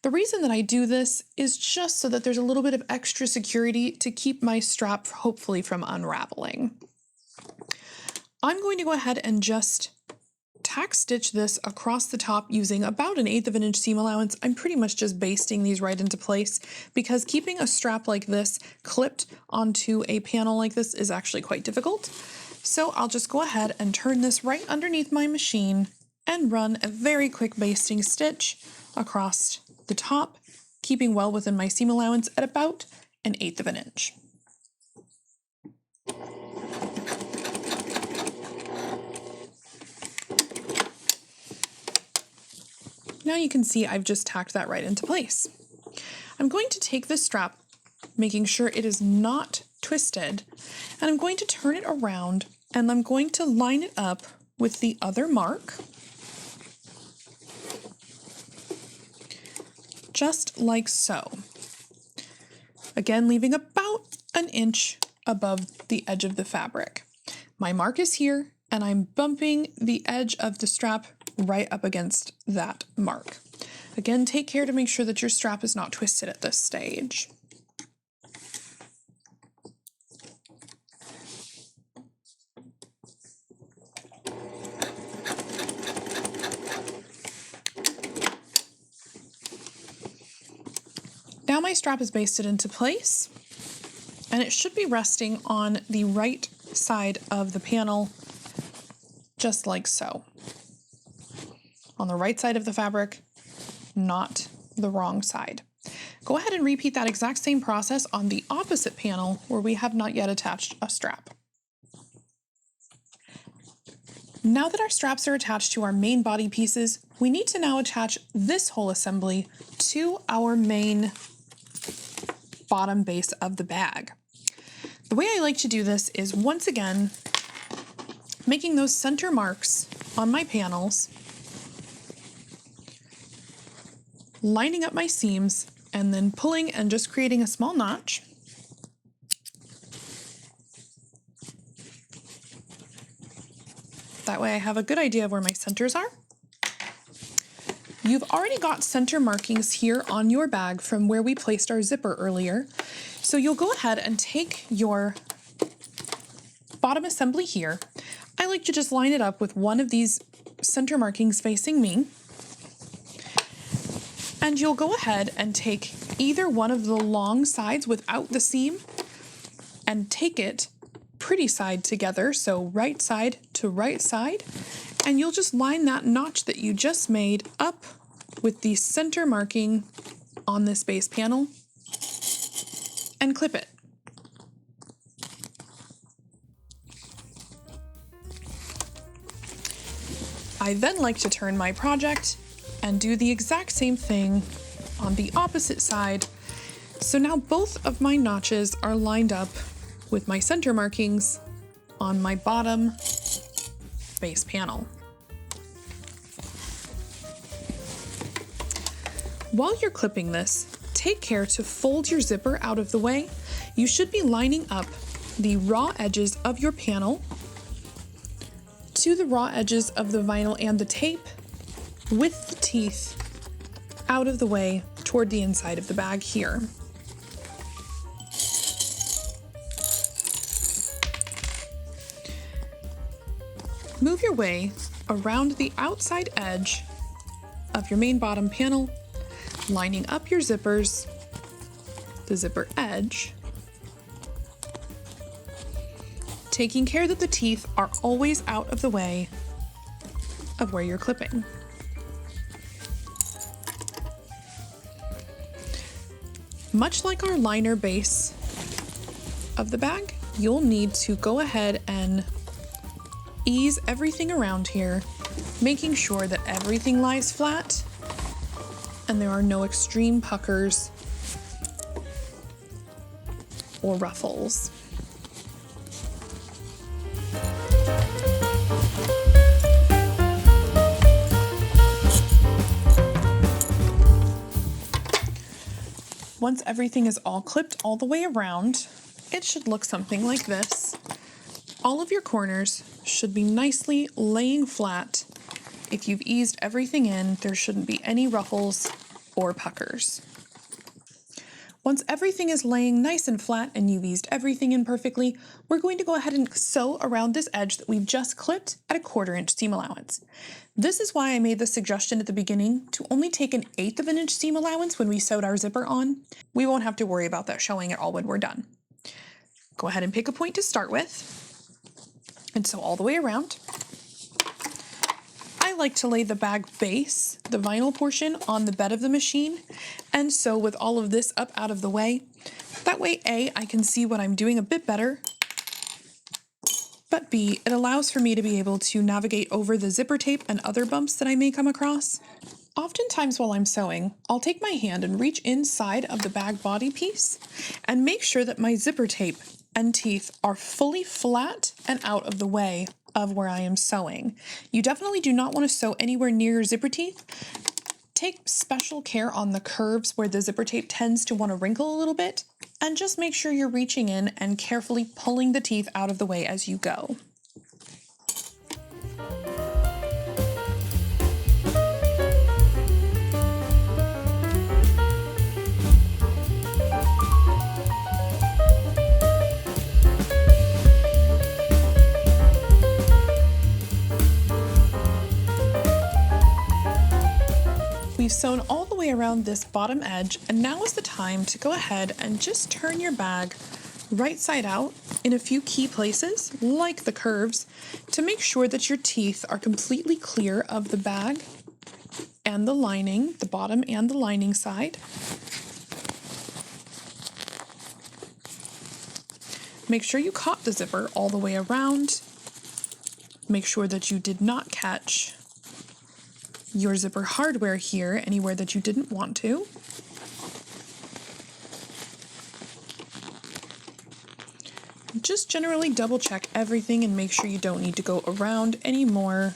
The reason that I do this is just so that there's a little bit of extra security to keep my strap hopefully from unraveling. I'm going to go ahead and just tack stitch this across the top using about 1/8 of an inch seam allowance. I'm pretty much just basting these right into place because keeping a strap like this clipped onto a panel like this is actually quite difficult. So I'll just go ahead and turn this right underneath my machine and run a very quick basting stitch across the top, keeping well within my seam allowance at about 1/8 of an inch. Now you can see I've just tacked that right into place. I'm going to take this strap, making sure it is not twisted, and I'm going to turn it around and I'm going to line it up with the other mark, just like so. Again, leaving about 1 inch above the edge of the fabric. My mark is here, and I'm bumping the edge of the strap right up against that mark. Again, take care to make sure that your strap is not twisted at this stage. Now my strap is basted into place, and it should be resting on the right side of the panel, just like so. On the right side of the fabric, not the wrong side. Go ahead and repeat that exact same process on the opposite panel where we have not yet attached a strap. Now that our straps are attached to our main body pieces, we need to now attach this whole assembly to our main bottom base of the bag. The way I like to do this is, once again, making those center marks on my panels, lining up my seams, and then pulling and just creating a small notch. That way I have a good idea of where my centers are. You've already got center markings here on your bag from where we placed our zipper earlier. So you'll go ahead and take your bottom assembly here. I like to just line it up with one of these center markings facing me. And you'll go ahead and take either one of the long sides without the seam and take it pretty side together, so right side to right side, and you'll just line that notch that you just made up with the center marking on this base panel and clip it. I then like to turn my project and do the exact same thing on the opposite side. So now both of my notches are lined up with my center markings on my bottom base panel. While you're clipping this, take care to fold your zipper out of the way. You should be lining up the raw edges of your panel to the raw edges of the vinyl and the tape, with the teeth out of the way toward the inside of the bag here. Move your way around the outside edge of your main bottom panel, lining up your zippers, the zipper edge, taking care that the teeth are always out of the way of where you're clipping. Much like our liner base of the bag, you'll need to go ahead and ease everything around here, making sure that everything lies flat and there are no extreme puckers or ruffles. Once everything is all clipped all the way around, it should look something like this. All of your corners should be nicely laying flat. If you've eased everything in, there shouldn't be any ruffles or puckers. Once everything is laying nice and flat and you've eased everything in perfectly, we're going to go ahead and sew around this edge that we've just clipped at a 1/4 inch seam allowance. This is why I made the suggestion at the beginning to only take 1/8 of an inch seam allowance when we sewed our zipper on. We won't have to worry about that showing at all when we're done. Go ahead and pick a point to start with and sew all the way around. I like to lay the bag base, the vinyl portion, on the bed of the machine and sew with all of this up out of the way. That way, A, I can see what I'm doing a bit better, but B, it allows for me to be able to navigate over the zipper tape and other bumps that I may come across. Oftentimes while I'm sewing, I'll take my hand and reach inside of the bag body piece and make sure that my zipper tape and teeth are fully flat and out of the way of where I am sewing. You definitely do not want to sew anywhere near your zipper teeth. Take special care on the curves where the zipper tape tends to want to wrinkle a little bit, and just make sure you're reaching in and carefully pulling the teeth out of the way as you go. We've sewn all the way around this bottom edge, and now is the time to go ahead and just turn your bag right side out in a few key places, like the curves, to make sure that your teeth are completely clear of the bag and the lining, the bottom and the lining side. Make sure you caught the zipper all the way around. Make sure that you did not catch your zipper hardware here anywhere that you didn't want to. Just generally double check everything and make sure you don't need to go around any more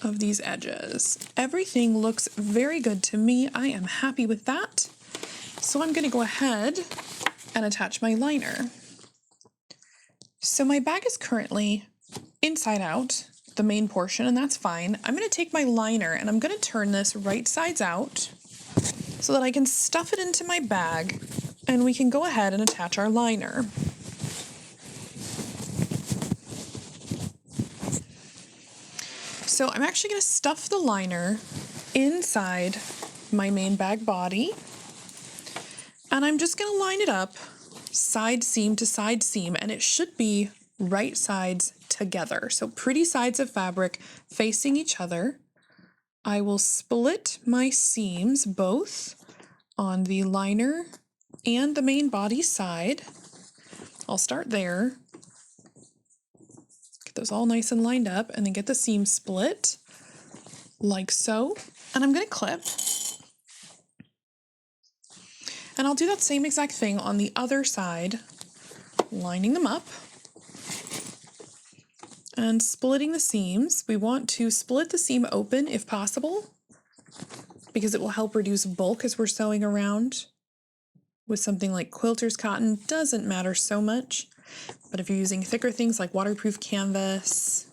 of these edges. Everything looks very good to me. I am happy with that. So I'm going to go ahead and attach my liner. So my bag is currently inside out, the main portion, and that's fine. I'm going to take my liner and I'm going to turn this right sides out so that I can stuff it into my bag and we can go ahead and attach our liner. So I'm actually going to stuff the liner inside my main bag body, and I'm just going to line it up side seam to side seam, and it should be right sides together. So pretty sides of fabric facing each other. I will split my seams both on the liner and the main body side. I'll start there. Get those all nice and lined up, and then get the seam split like so. And I'm going to clip. And I'll do that same exact thing on the other side, lining them up and splitting the seams. We want to split the seam open if possible, because it will help reduce bulk as we're sewing around. With something like quilter's cotton, doesn't matter so much. But if you're using thicker things like waterproof canvas,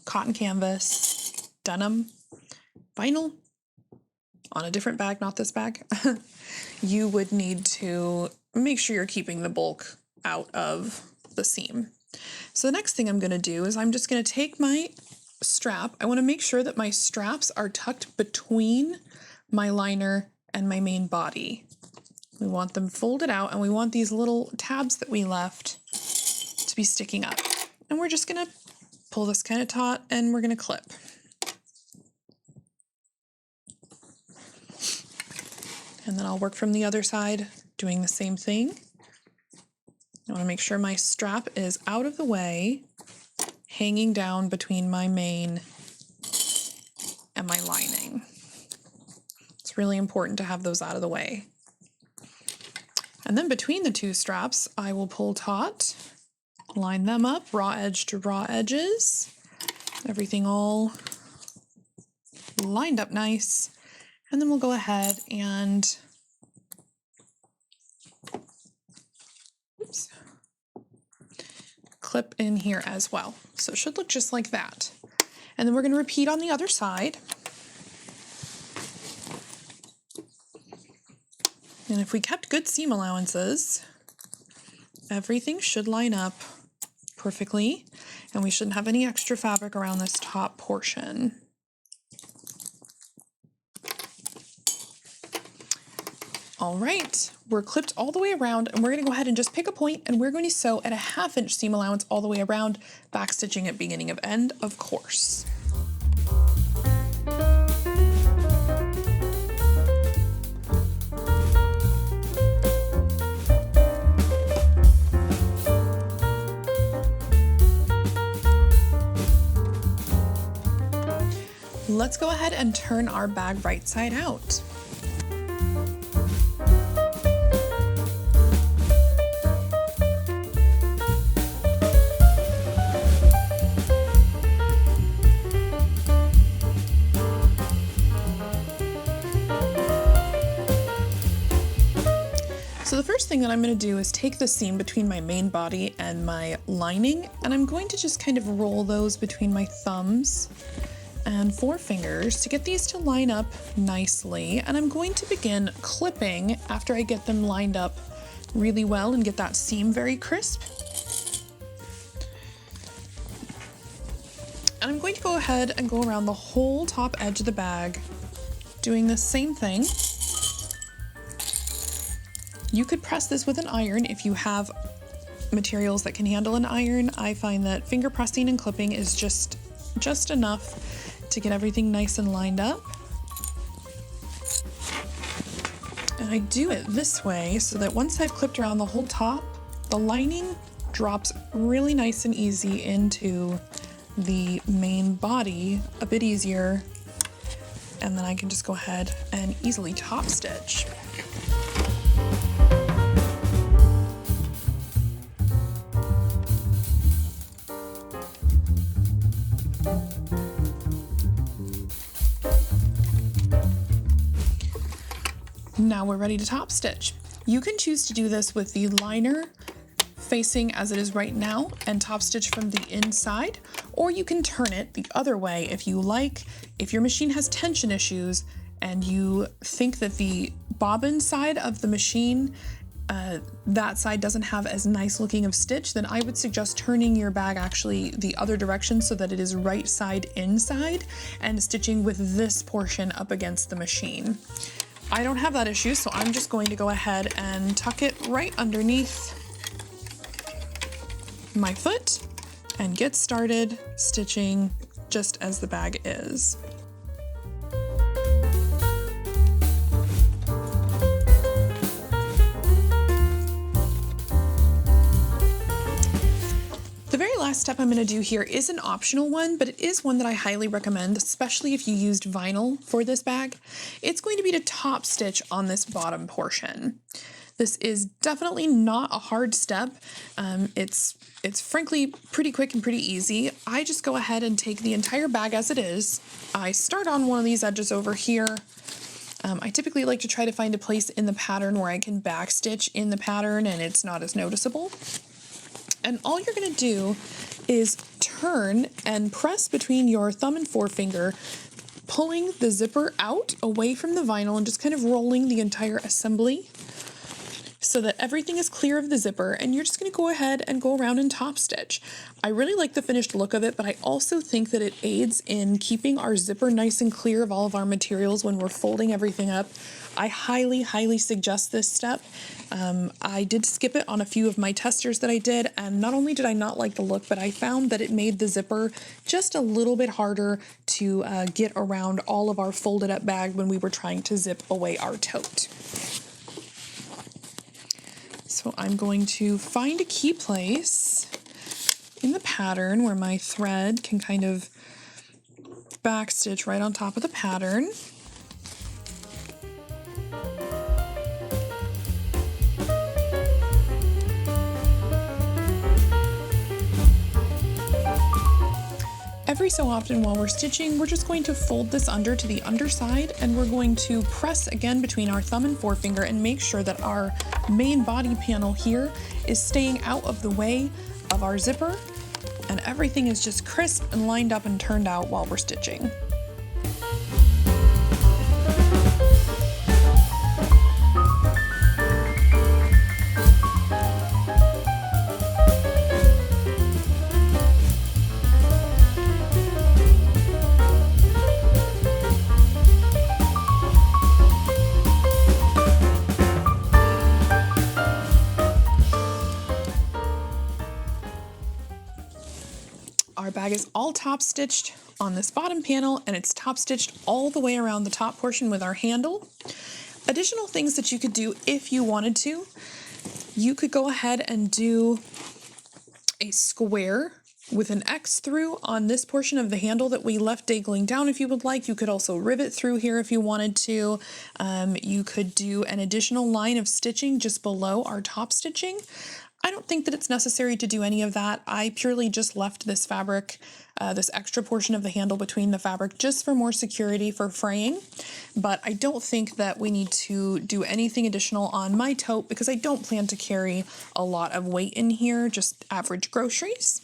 cotton canvas, denim, vinyl, on a different bag, not this bag, you would need to make sure you're keeping the bulk out of the seam. So the next thing I'm going to do is I'm just going to take my strap. I want to make sure that my straps are tucked between my liner and my main body. We want them folded out, and we want these little tabs that we left to be sticking up. And we're just going to pull this kind of taut, and we're going to clip. And then I'll work from the other side doing the same thing. I want to make sure my strap is out of the way, hanging down between my main and my lining. It's really important to have those out of the way. And then between the two straps, I will pull taut, line them up, raw edge to raw edges, everything all lined up nice. And then we'll go ahead and clip in here as well. So it should look just like that. And then we're going to repeat on the other side. And if we kept good seam allowances, everything should line up perfectly, and we shouldn't have any extra fabric around this top portion. All right, we're clipped all the way around, and we're going to go ahead and just pick a point, and we're going to sew at a 1/2 inch seam allowance all the way around, backstitching at beginning of end, of course. Let's go ahead and turn our bag right side out. So the first thing that I'm going to do is take the seam between my main body and my lining, and I'm going to just kind of roll those between my thumbs and forefingers to get these to line up nicely. And I'm going to begin clipping after I get them lined up really well and get that seam very crisp. And I'm going to go ahead and go around the whole top edge of the bag, doing the same thing. You could press this with an iron if you have materials that can handle an iron. I find that finger pressing and clipping is just enough to get everything nice and lined up. And I do it this way so that once I've clipped around the whole top, the lining drops really nice and easy into the main body a bit easier. And then I can just go ahead and easily top stitch. Now we're ready to top stitch. You can choose to do this with the liner facing as it is right now and top stitch from the inside, or you can turn it the other way if you like. If your machine has tension issues and you think that the bobbin side of the machine, that side doesn't have as nice looking of stitch, then I would suggest turning your bag actually the other direction so that it is right side inside and stitching with this portion up against the machine. I don't have that issue, so I'm just going to go ahead and tuck it right underneath my foot and get started stitching just as the bag is. The very last step I'm going to do here is an optional one, but it is one that I highly recommend, especially if you used vinyl for this bag. It's going to be to top stitch on this bottom portion. This is definitely not a hard step. It's frankly pretty quick and pretty easy. I just go ahead and take the entire bag as it is. I start on one of these edges over here, I typically like to try to find a place in the pattern where I can backstitch in the pattern and it's not as noticeable. And all you're going to do is turn and press between your thumb and forefinger, pulling the zipper out away from the vinyl and just kind of rolling the entire assembly so that everything is clear of the zipper, and you're just going to go ahead and go around and top stitch. I really like the finished look of it, but I also think that it aids in keeping our zipper nice and clear of all of our materials when we're folding everything up. I highly, highly suggest this step. I did skip it on a few of my testers that I did, and not only did I not like the look, but I found that it made the zipper just a little bit harder to get around all of our folded up bag when we were trying to zip away our tote. So I'm going to find a key place in the pattern where my thread can kind of backstitch right on top of the pattern. Every so often while we're stitching, we're just going to fold this under to the underside, and we're going to press again between our thumb and forefinger and make sure that our main body panel here is staying out of the way of our zipper, and everything is just crisp and lined up and turned out while we're stitching. Our bag is all top stitched on this bottom panel, and it's top stitched all the way around the top portion with our handle. Additional things that you could do if you wanted to, you could go ahead and do a square with an X through on this portion of the handle that we left dangling down if you would like. You could also rivet through here if you wanted to. You could do an additional line of stitching just below our top stitching. I don't think that it's necessary to do any of that. I purely just left this fabric, this extra portion of the handle between the fabric just for more security for fraying. But I don't think that we need to do anything additional on my tote because I don't plan to carry a lot of weight in here, just average groceries.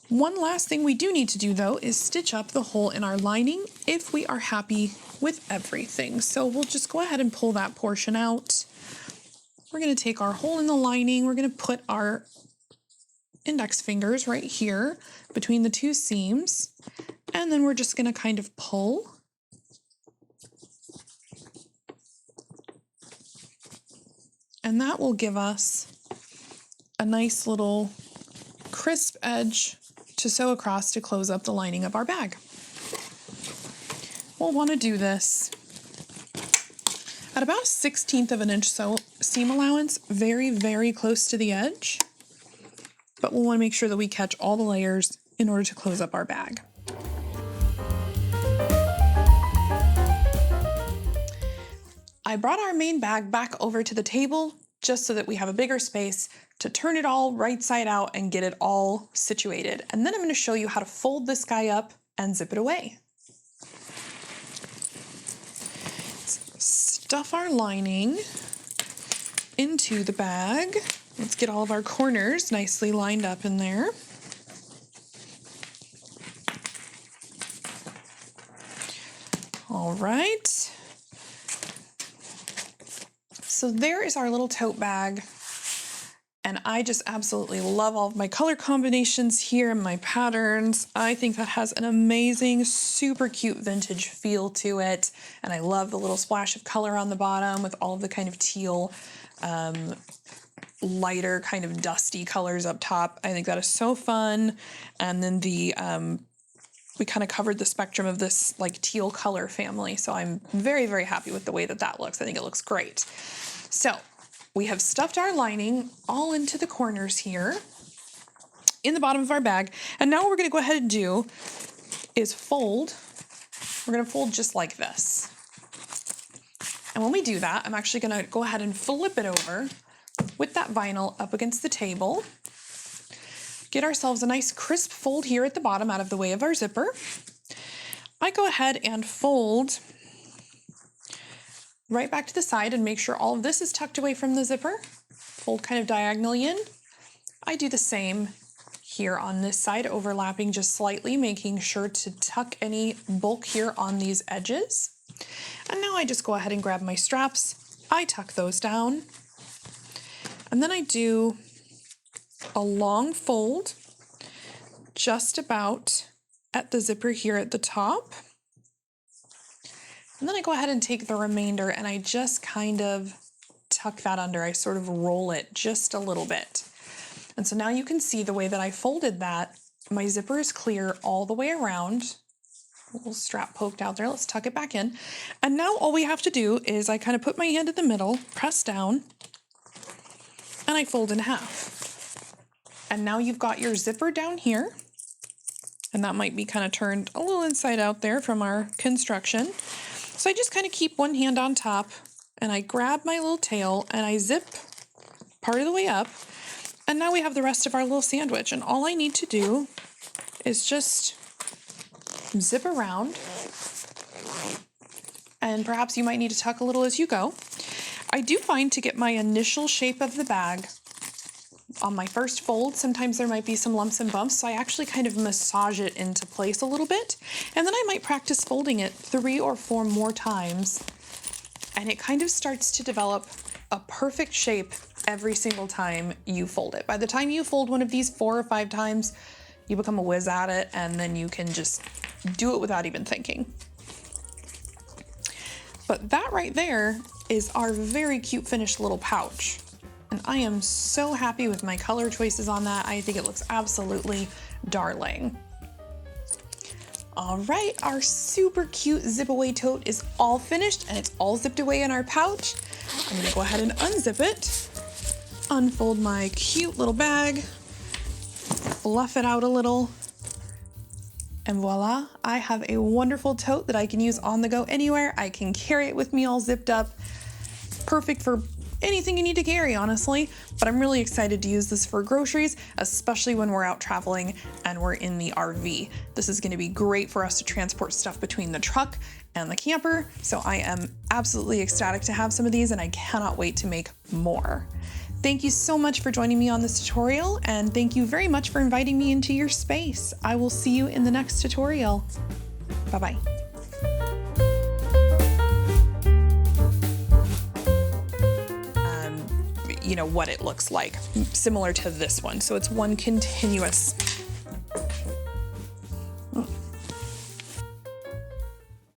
One last thing we do need to do though is stitch up the hole in our lining if we are happy with everything. So we'll just go ahead and pull that portion out. We're going to take our hole in the lining, we're going to put our index fingers right here between the two seams, and then we're just going to kind of pull. And that will give us a nice little crisp edge to sew across to close up the lining of our bag. We'll want to do this at about 1/16 of an inch seam allowance, very, very close to the edge. But we'll want to make sure that we catch all the layers in order to close up our bag. I brought our main bag back over to the table just so that we have a bigger space to turn it all right side out and get it all situated. And then I'm going to show you how to fold this guy up and zip it away. Stuff our lining into the bag. Let's get all of our corners nicely lined up in there. All right. So there is our little tote bag. And I just absolutely love all of my color combinations here and my patterns. I think that has an amazing, super cute vintage feel to it. And I love the little splash of color on the bottom with all of the kind of teal, lighter kind of dusty colors up top. I think that is so fun. And then the, we kind of covered the spectrum of this like teal color family. So I'm very, very happy with the way that that looks. I think it looks great. So we have stuffed our lining all into the corners here in the bottom of our bag. And now what we're going to go ahead and do is fold. We're going to fold just like this. And when we do that, I'm actually going to go ahead and flip it over with that vinyl up against the table. Get ourselves a nice crisp fold here at the bottom out of the way of our zipper. I go ahead and fold right back to the side and make sure all of this is tucked away from the zipper. Fold kind of diagonally in. I do the same here on this side, overlapping just slightly, making sure to tuck any bulk here on these edges. And now I just go ahead and grab my straps. I tuck those down. And then I do a long fold just about at the zipper here at the top. And then I go ahead and take the remainder and I just kind of tuck that under. I sort of roll it just a little bit. And so now you can see the way that I folded that, my zipper is clear all the way around. A little strap poked out there. Let's tuck it back in. And now all we have to do is I kind of put my hand in the middle, press down, and I fold in half. And now you've got your zipper down here. And that might be kind of turned a little inside out there from our construction. So I just kind of keep one hand on top and I grab my little tail and I zip part of the way up. And now we have the rest of our little sandwich. And all I need to do is just zip around. And perhaps you might need to tuck a little as you go. I do find to get my initial shape of the bag on my first fold, sometimes there might be some lumps and bumps, so I actually kind of massage it into place a little bit, and then I might practice folding it 3 or 4 more times, and it kind of starts to develop a perfect shape every single time you fold it. By the time you fold one of these 4 or 5 times, you become a whiz at it, and then you can just do it without even thinking. But that right there is our very cute finished little pouch. And I am so happy with my color choices on that. I think it looks absolutely darling. All right, our super cute Zip Away Tote is all finished and it's all zipped away in our pouch. I'm gonna go ahead and unzip it, unfold my cute little bag, fluff it out a little, and voila, I have a wonderful tote that I can use on the go anywhere. I can carry it with me all zipped up. Perfect for anything you need to carry, honestly, but I'm really excited to use this for groceries, especially when we're out traveling and we're in the RV. This is going to be great for us to transport stuff between the truck and the camper, so I am absolutely ecstatic to have some of these and I cannot wait to make more. Thank you so much for joining me on this tutorial, and thank you very much for inviting me into your space. I will see you in the next tutorial. Bye-bye. You know what it looks like, similar to this one. So it's one continuous